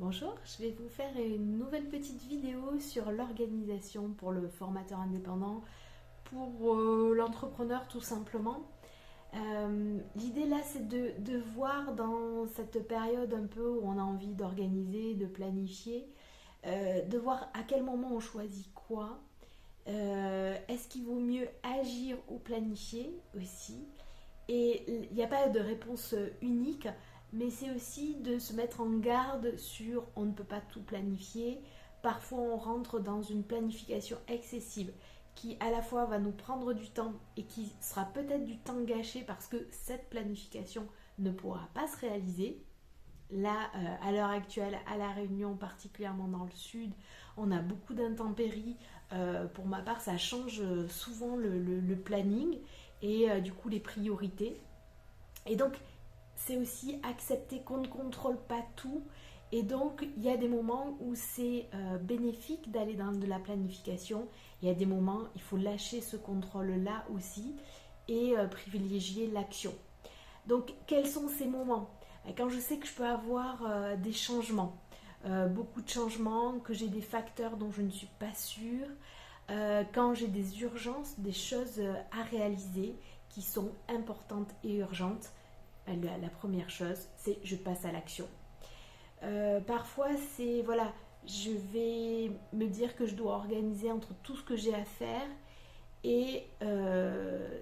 Bonjour, je vais vous faire une nouvelle petite vidéo sur l'organisation pour le formateur indépendant, pour l'entrepreneur tout simplement. L'idée là c'est de voir dans cette période un peu où on a envie d'organiser, de planifier, de voir à quel moment on choisit quoi. Est-ce qu'il vaut mieux agir ou planifier aussi? Et il n'y a pas de réponse unique, mais c'est aussi de se mettre en garde sur on ne peut pas tout planifier. Parfois on rentre dans une planification excessive qui à la fois va nous prendre du temps et qui sera peut-être du temps gâché parce que cette planification ne pourra pas se réaliser. Là, à l'heure actuelle, à La Réunion, particulièrement dans le sud, on a beaucoup d'intempéries. Pour ma part, ça change souvent le planning et du coup les priorités. Et donc, c'est aussi accepter qu'on ne contrôle pas tout. Et donc, il y a des moments où c'est bénéfique d'aller dans de la planification. Il y a des moments, il faut lâcher ce contrôle-là aussi et privilégier l'action. Donc, quels sont ces moments? Quand je sais que je peux avoir des changements, beaucoup de changements, que j'ai des facteurs dont je ne suis pas sûre, quand j'ai des urgences, des choses à réaliser qui sont importantes et urgentes, la première chose, c'est je passe à l'action. Parfois, c'est voilà, je vais me dire que je dois organiser entre tout ce que j'ai à faire et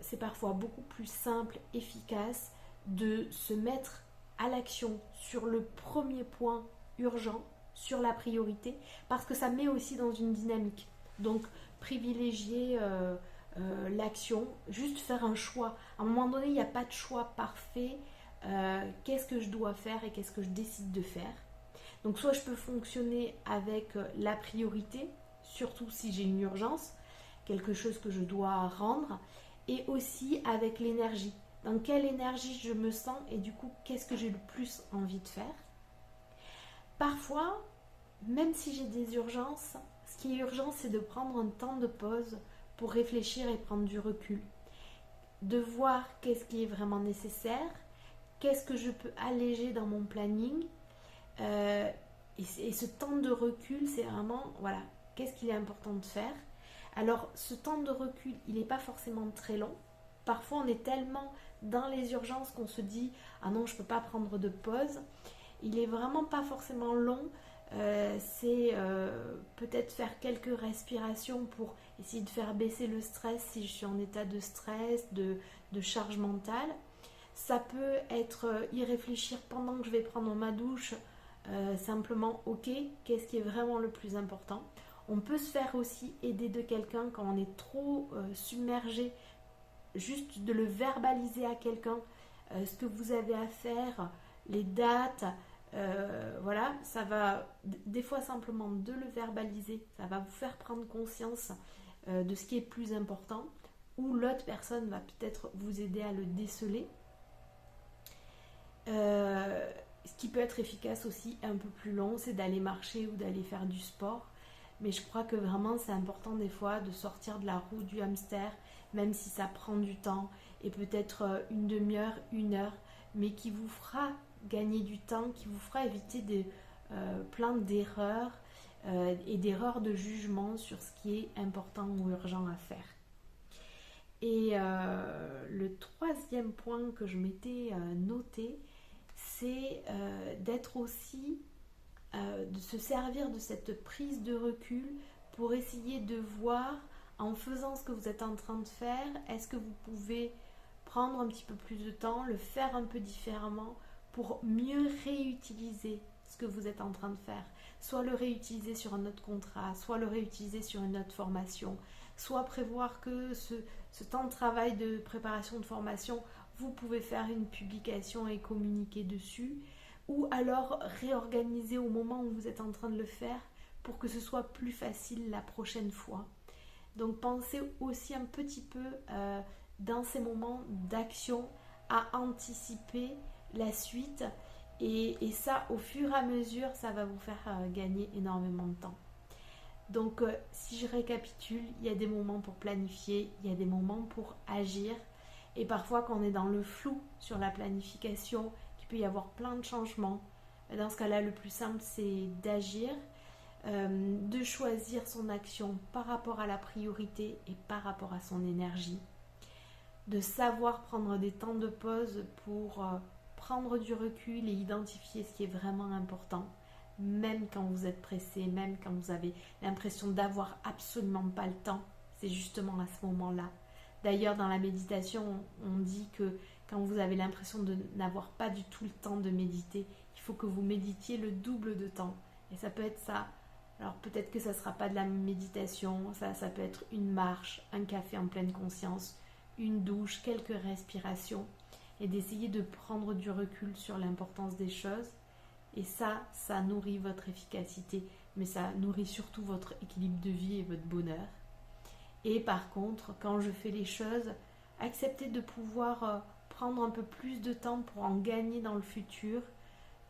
c'est parfois beaucoup plus simple, efficace de se mettre à l'action sur le premier point urgent, sur la priorité, parce que ça met aussi dans une dynamique. Donc, privilégier l'action, juste faire un choix. À un moment donné, il n'y a pas de choix parfait. Qu'est-ce que je dois faire et qu'est-ce que je décide de faire? Donc, soit je peux fonctionner avec la priorité, surtout si j'ai une urgence, quelque chose que je dois rendre, et aussi avec l'énergie. Dans quelle énergie je me sens et du coup, qu'est-ce que j'ai le plus envie de faire? Parfois, même si j'ai des urgences, ce qui est urgent, c'est de prendre un temps de pause pour réfléchir et prendre du recul. De voir qu'est-ce qui est vraiment nécessaire, qu'est-ce que je peux alléger dans mon planning. Euh, et ce temps de recul, c'est vraiment, voilà, qu'est-ce qu'il est important de faire. Alors, ce temps de recul, il n'est pas forcément très long. Parfois, on est tellement dans les urgences qu'on se dit ah non, je ne peux pas prendre de pause. Il est vraiment pas forcément long. C'est peut-être faire quelques respirations pour essayer de faire baisser le stress si je suis en état de stress, de charge mentale. Ça peut être y réfléchir pendant que je vais prendre ma douche, simplement ok, qu'est-ce qui est vraiment le plus important. On peut se faire aussi aider de quelqu'un quand on est trop submergé, juste de le verbaliser à quelqu'un, ce que vous avez à faire, les dates, voilà, ça va, des fois simplement de le verbaliser, ça va vous faire prendre conscience de ce qui est plus important, ou l'autre personne va peut-être vous aider à le déceler. Ce qui peut être efficace aussi, un peu plus long, c'est d'aller marcher ou d'aller faire du sport. Mais je crois que vraiment c'est important des fois de sortir de la roue du hamster, même si ça prend du temps, et peut-être une demi-heure, une heure, mais qui vous fera gagner du temps, qui vous fera éviter plein d'erreurs et d'erreurs de jugement sur ce qui est important ou urgent à faire. Et le troisième point que je m'étais noté, c'est d'être aussi, de se servir de cette prise de recul pour essayer de voir, en faisant ce que vous êtes en train de faire, est-ce que vous pouvez prendre un petit peu plus de temps, le faire un peu différemment pour mieux réutiliser ce que vous êtes en train de faire. Soit le réutiliser sur un autre contrat, soit le réutiliser sur une autre formation, soit prévoir que ce temps de travail de préparation de formation, vous pouvez faire une publication et communiquer dessus, ou alors réorganiser au moment où vous êtes en train de le faire pour que ce soit plus facile la prochaine fois. Donc pensez aussi un petit peu dans ces moments d'action à anticiper la suite et ça au fur et à mesure ça va vous faire gagner énormément de temps. Donc si je récapitule, il y a des moments pour planifier, il y a des moments pour agir et parfois quand on est dans le flou sur la planification, qu'il peut y avoir plein de changements, Dans ce cas-là, le plus simple, c'est d'agir, de choisir son action par rapport à la priorité et par rapport à son énergie, de savoir prendre des temps de pause pour prendre du recul et identifier ce qui est vraiment important, même quand vous êtes pressé, même quand vous avez l'impression d'avoir absolument pas le temps, c'est justement à ce moment-là. D'ailleurs, dans la méditation, on dit que quand vous avez l'impression de n'avoir pas du tout le temps de méditer, il faut que vous méditiez le double de temps. Et ça peut être ça. Alors peut-être que ça ne sera pas de la méditation, ça peut être une marche, un café en pleine conscience, une douche, quelques respirations, et d'essayer de prendre du recul sur l'importance des choses. Et ça nourrit votre efficacité, mais ça nourrit surtout votre équilibre de vie et votre bonheur. Et par contre, quand je fais les choses, accepter de pouvoir prendre un peu plus de temps pour en gagner dans le futur,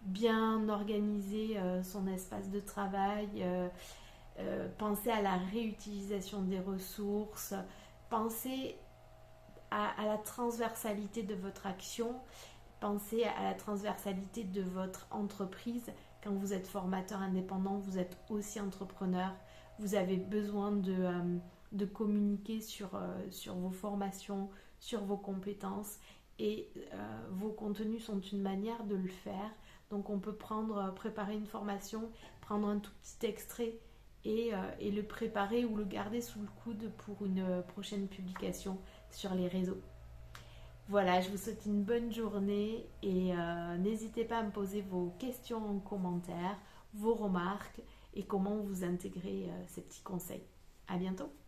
bien organiser son espace de travail, penser à la réutilisation des ressources, penser à la transversalité de votre action, penser à la transversalité de votre entreprise. Quand vous êtes formateur indépendant, vous êtes aussi entrepreneur, vous avez besoin de communiquer sur vos formations, sur vos compétences, et vos contenus sont une manière de le faire. Donc on peut préparer une formation, prendre un tout petit extrait et le préparer ou le garder sous le coude pour une prochaine publication sur les réseaux. Voilà, je vous souhaite une bonne journée et n'hésitez pas à me poser vos questions en commentaire, vos remarques et comment vous intégrez ces petits conseils. À bientôt!